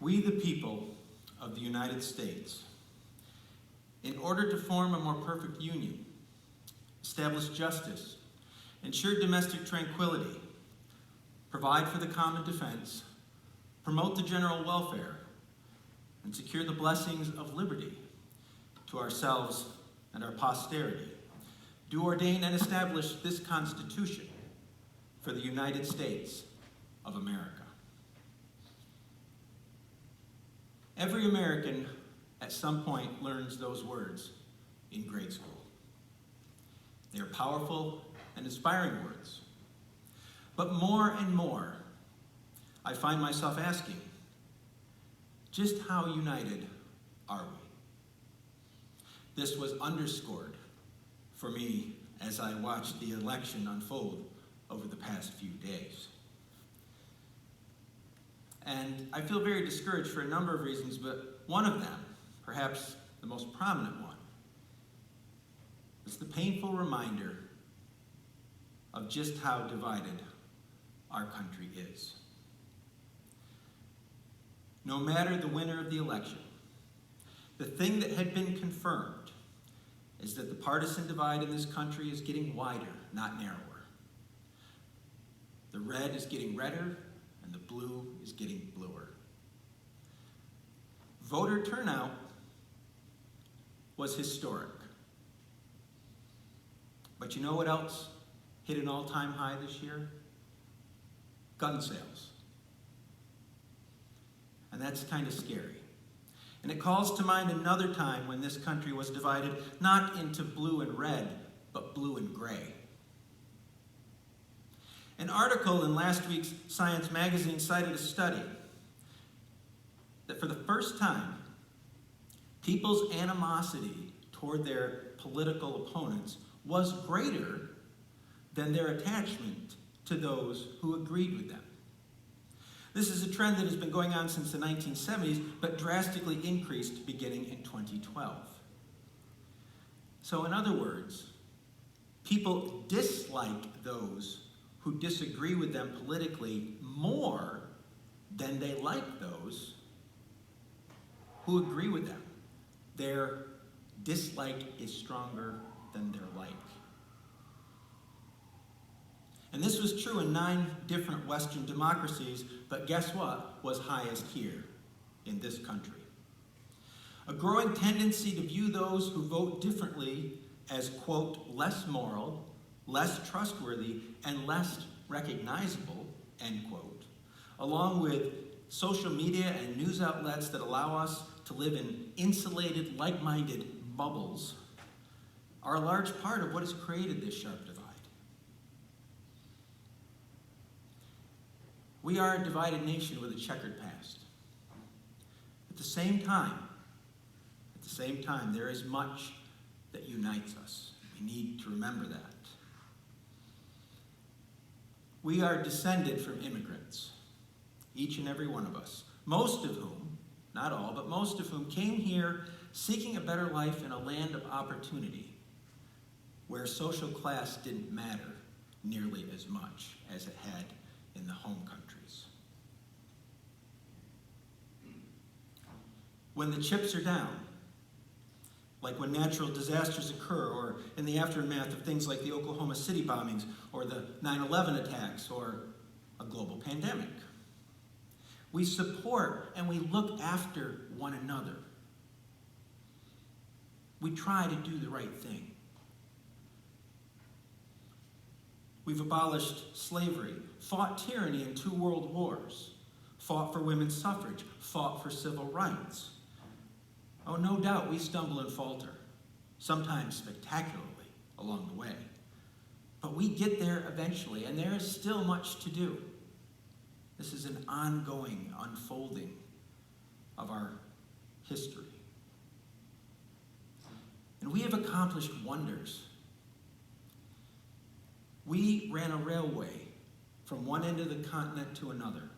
We, the people of the United States, in order to form a more perfect union, establish justice, ensure domestic tranquility, provide for the common defense, promote the general welfare, and secure the blessings of liberty to ourselves and our posterity, do ordain and establish this Constitution for the United States of America. Every American at some point learns those words in grade school. They are powerful and inspiring words. But more and more, I find myself asking, just how united are we? This was underscored for me as I watched the election unfold over the past few days. And I feel very discouraged for a number of reasons, but one of them, perhaps the most prominent one, is the painful reminder of just how divided our country is. No matter the winner of the election, the thing that had been confirmed is that the partisan divide in this country is getting wider, not narrower. The red is getting redder, and the blue is getting bluer. Voter turnout was historic. But you know what else hit an all-time high this year? Gun sales. And that's kind of scary. And it calls to mind another time when this country was divided not into blue and red, but blue and gray. An article in last week's Science magazine cited a study that for the first time, people's animosity toward their political opponents was greater than their attachment to those who agreed with them. This is a trend that has been going on since the 1970s, but drastically increased beginning in 2012. So in other words, people dislike those who disagree with them politically more than they like those who agree with them. Their dislike is stronger than their like. And this was true in 9 different Western democracies, but guess what was highest here in this country? A growing tendency to view those who vote differently as, quote, less moral, less trustworthy, and less recognizable, end quote, along with social media and news outlets that allow us to live in insulated, like-minded bubbles, are a large part of what has created this sharp divide. We are a divided nation with a checkered past. At the same time, there is much that unites us. We need to remember that. We are descended from immigrants, each and every one of us, most of whom, not all, but most of whom came here seeking a better life in a land of opportunity where social class didn't matter nearly as much as it had in the home countries. When the chips are down, like when natural disasters occur, or in the aftermath of things like the Oklahoma City bombings, or the 9/11 attacks, or a global pandemic, we support and we look after one another. We try to do the right thing. We've abolished slavery, fought tyranny in 2 world wars, fought for women's suffrage, fought for civil rights. Oh, no doubt we stumble and falter, sometimes spectacularly along the way. But we get there eventually, and there is still much to do. This is an ongoing unfolding of our history. And we have accomplished wonders. We ran a railway from one end of the continent to another.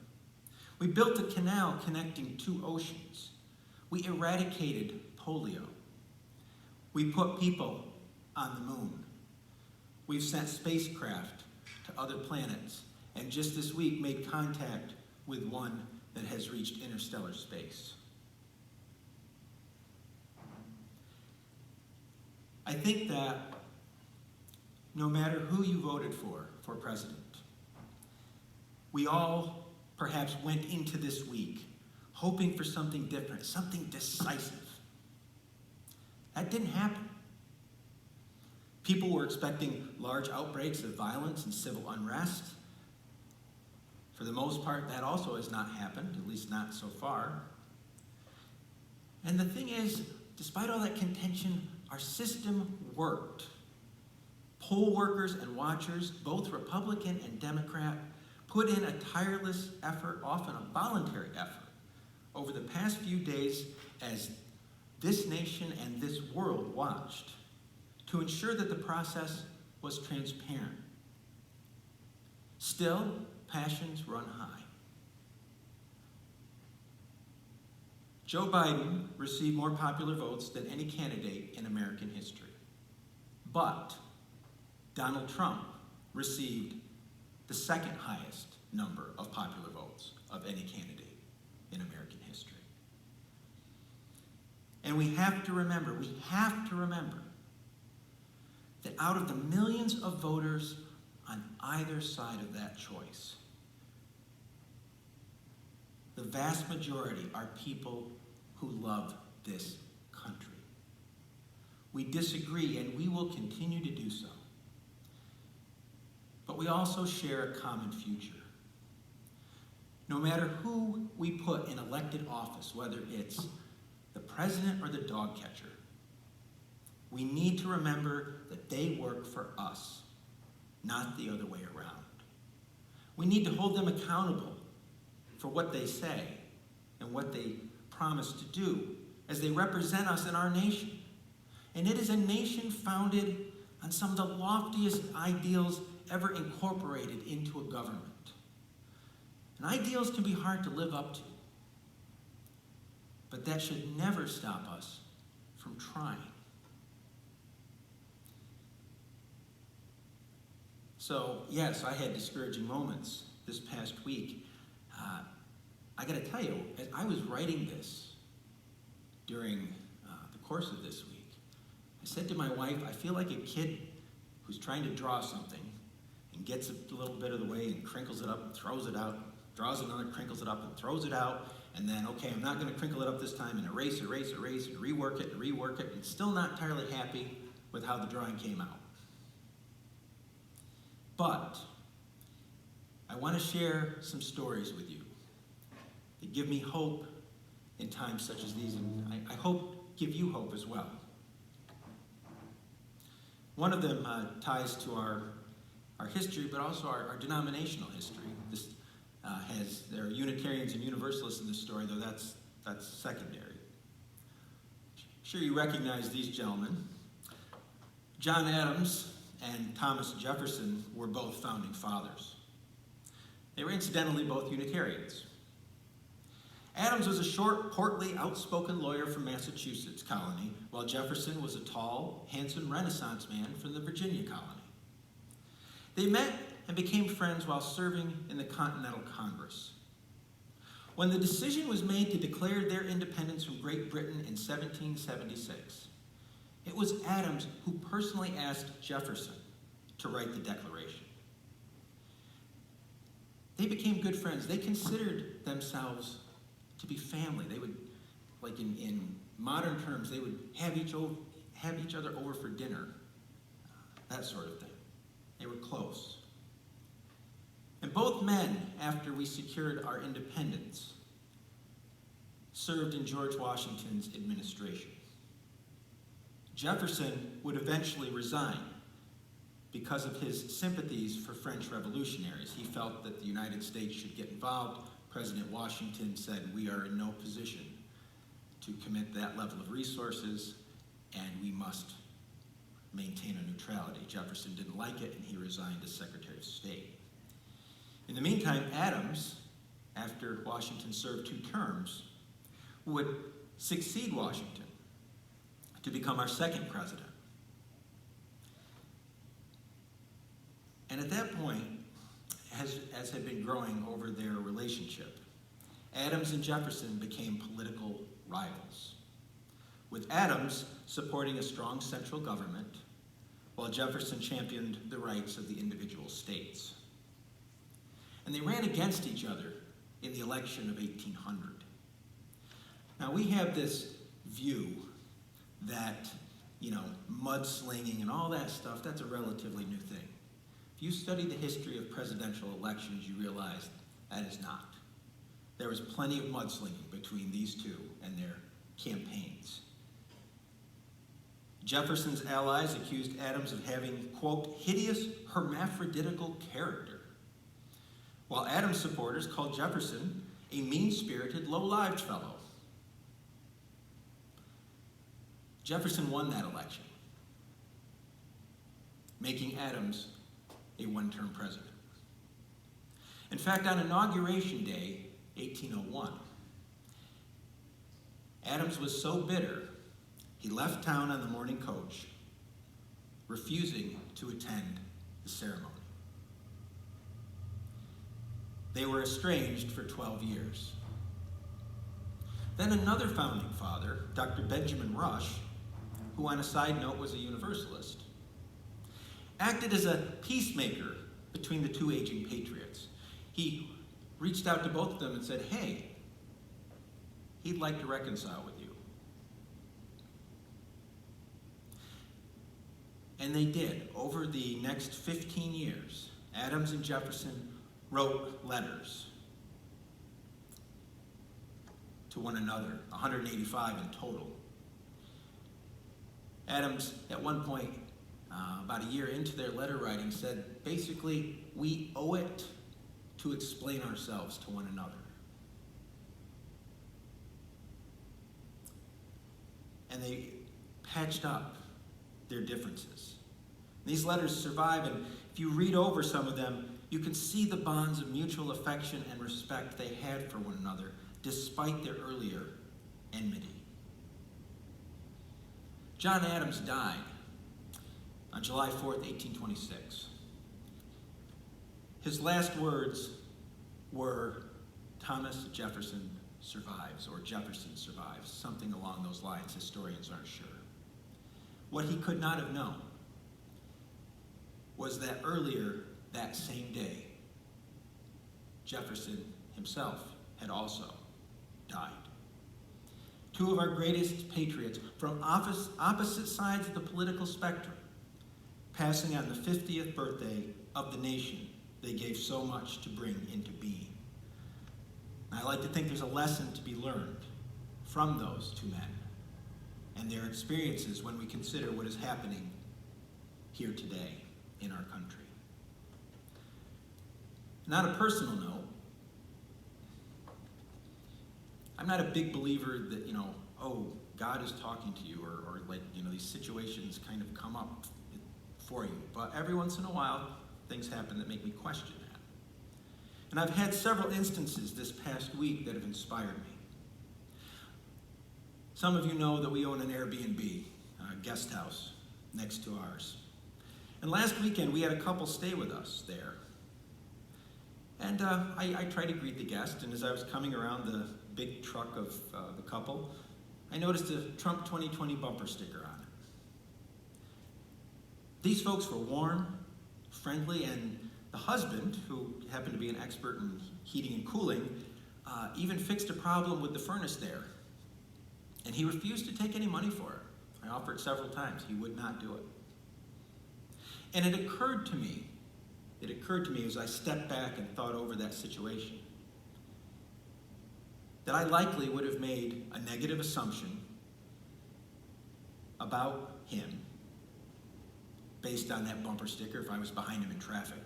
We built a canal connecting 2 oceans. We eradicated polio. We put people on the moon. We've sent spacecraft to other planets, and just this week made contact with one that has reached interstellar space. I think that no matter who you voted for president, we all perhaps went into this week hoping for something different, something decisive. That didn't happen. People were expecting large outbreaks of violence and civil unrest. For the most part, that also has not happened, at least not so far. And the thing is, despite all that contention, our system worked. Poll workers and watchers, both Republican and Democrat, put in a tireless effort, often a voluntary effort, over the past few days as this nation and this world watched to ensure that the process was transparent. Still, passions run high. Joe Biden received more popular votes than any candidate in American history. But Donald Trump received the second highest number of popular votes of any candidate in American history. And we have to remember that out of the millions of voters on either side of that choice, the vast majority are people who love this country. We disagree, and we will continue to do so. But we also share a common future. No matter who we put in elected office, whether it's the president or the dog catcher, we need to remember that they work for us, not the other way around. We need to hold them accountable for what they say and what they promise to do as they represent us in our nation. And it is a nation founded on some of the loftiest ideals ever incorporated into a government. And ideals can be hard to live up to, but that should never stop us from trying. So, yes, I had discouraging moments this past week. I got to tell you, as I was writing this during the course of this week, I said to my wife, I feel like a kid who's trying to draw something and gets a little bit of the way and crinkles it up and throws it out, draws another, crinkles it up and throws it out, and then, okay, I'm not going to crinkle it up this time, and erase, and rework it, and still not entirely happy with how the drawing came out. But I want to share some stories with you that give me hope in times such as these, and I hope give you hope as well. One of them ties to our history, but also our denominational history. There are Unitarians and Universalists in this story, though that's secondary. I'm sure you recognize these gentlemen. John Adams and Thomas Jefferson were both founding fathers. They were incidentally both Unitarians. Adams was a short, portly, outspoken lawyer from Massachusetts colony, while Jefferson was a tall, handsome Renaissance man from the Virginia colony. They met and became friends while serving in the Continental Congress. When the decision was made to declare their independence from Great Britain in 1776, it was Adams who personally asked Jefferson to write the Declaration. They became good friends. They considered themselves to be family. They would, like in modern terms, they would have each other over for dinner, that sort of thing. They were close. And both men, after we secured our independence, served in George Washington's administration. Jefferson would eventually resign because of his sympathies for French revolutionaries. He felt that the United States should get involved. President Washington said, we are in no position to commit that level of resources, and we must maintain a neutrality. Jefferson didn't like it, and he resigned as Secretary of State. In the meantime, Adams, after Washington served 2 terms, would succeed Washington to become our second president. And at that point, as had been growing over their relationship, Adams and Jefferson became political rivals, with Adams supporting a strong central government, while Jefferson championed the rights of the individual states. And they ran against each other in the election of 1800. Now we have this view that, mudslinging and all that stuff, that's a relatively new thing. If you study the history of presidential elections, you realize that is not. There was plenty of mudslinging between these two and their campaigns. Jefferson's allies accused Adams of having, quote, hideous hermaphroditical character, while Adams' supporters called Jefferson a mean-spirited, low-lived fellow. Jefferson won that election, making Adams a one-term president. In fact, on Inauguration Day, 1801, Adams was so bitter, he left town on the morning coach, refusing to attend the ceremony. They were estranged for 12 years. Then another founding father, Dr. Benjamin Rush, who on a side note was a Universalist, acted as a peacemaker between the two aging patriots. He reached out to both of them and said, hey, he'd like to reconcile with you. And they did. Over the next 15 years, Adams and Jefferson wrote letters to one another, 185 in total. Adams, at one point, about a year into their letter writing, said, basically, we owe it to explain ourselves to one another. And they patched up their differences. These letters survive, and if you read over some of them, you can see the bonds of mutual affection and respect they had for one another, despite their earlier enmity. John Adams died on July 4th, 1826. His last words were, Thomas Jefferson survives, or Jefferson survives, something along those lines. Historians aren't sure. What he could not have known was that earlier that same day, Jefferson himself had also died. Two of our greatest patriots from opposite sides of the political spectrum, passing on the 50th birthday of the nation they gave so much to bring into being. And I like to think there's a lesson to be learned from those two men and their experiences when we consider what is happening here today in our country. And on a personal note, I'm not a big believer that, God is talking to you, or these situations kind of come up for you. But every once in a while, things happen that make me question that. And I've had several instances this past week that have inspired me. Some of you know that we own an Airbnb, a guest house, next to ours. And last weekend, we had a couple stay with us there. And I tried to greet the guest, and as I was coming around the big truck of the couple, I noticed a Trump 2020 bumper sticker on it. These folks were warm, friendly, and the husband, who happened to be an expert in heating and cooling, even fixed a problem with the furnace there. And he refused to take any money for it. I offered several times. He would not do it. And it occurred to me as I stepped back and thought over that situation, that I likely would have made a negative assumption about him based on that bumper sticker if I was behind him in traffic.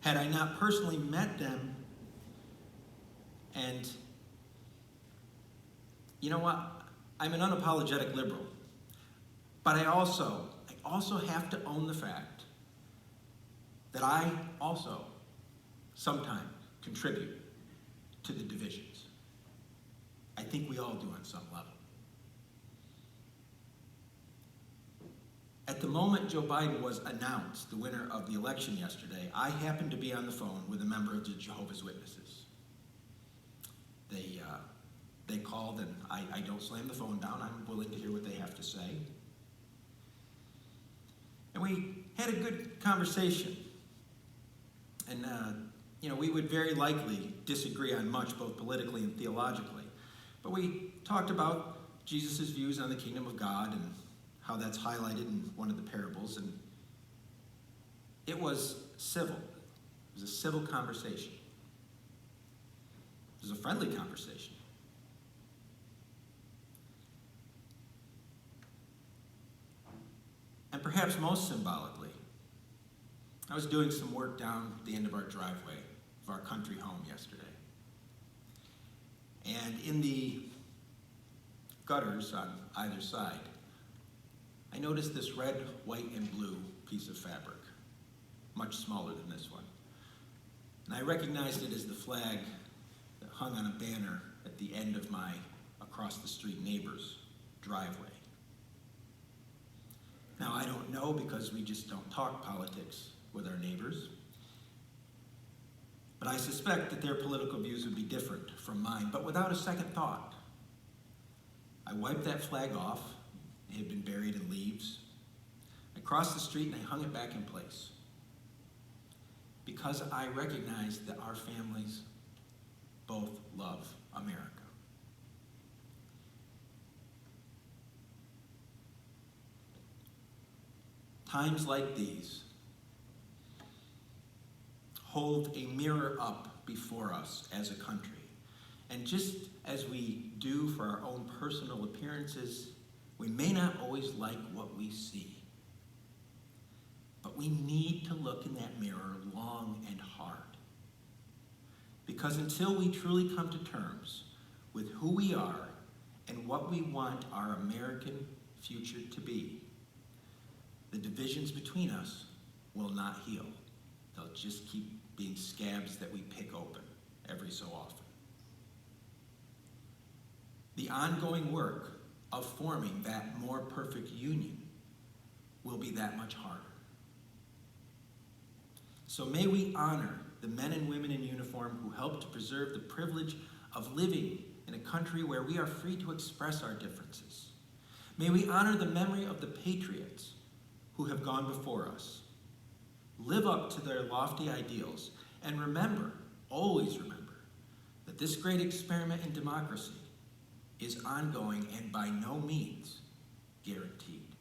Had I not personally met them, and you know what? I'm an unapologetic liberal, but I also have to own the fact that I also sometimes contribute to the divisions. I think we all do on some level. At the moment Joe Biden was announced the winner of the election yesterday, I happened to be on the phone with a member of the Jehovah's Witnesses. They called, and I don't slam the phone down. I'm willing to hear what they have to say. And we had a good conversation. And, we would very likely disagree on much, both politically and theologically. But we talked about Jesus' views on the kingdom of God and how that's highlighted in one of the parables. And it was civil. It was a civil conversation. It was a friendly conversation. And perhaps most symbolically, I was doing some work down at the end of our driveway of our country home yesterday. And in the gutters on either side, I noticed this red, white, and blue piece of fabric, much smaller than this one. And I recognized it as the flag that hung on a banner at the end of my across the street neighbor's driveway. Now, I don't know, because we just don't talk politics with our neighbors, but I suspect that their political views would be different from mine. But without a second thought, I wiped that flag off. It had been buried in leaves. I crossed the street and I hung it back in place, because I recognized that our families both love America. Times like these hold a mirror up before us as a country. And just as we do for our own personal appearances, we may not always like what we see. But we need to look in that mirror long and hard. Because until we truly come to terms with who we are and what we want our American future to be, the divisions between us will not heal. They'll just keep being scabs that we pick open every so often. The ongoing work of forming that more perfect union will be that much harder. So may we honor the men and women in uniform who help to preserve the privilege of living in a country where we are free to express our differences. May we honor the memory of the patriots who have gone before us. Live up to their lofty ideals, and remember, always remember, that this great experiment in democracy is ongoing and by no means guaranteed.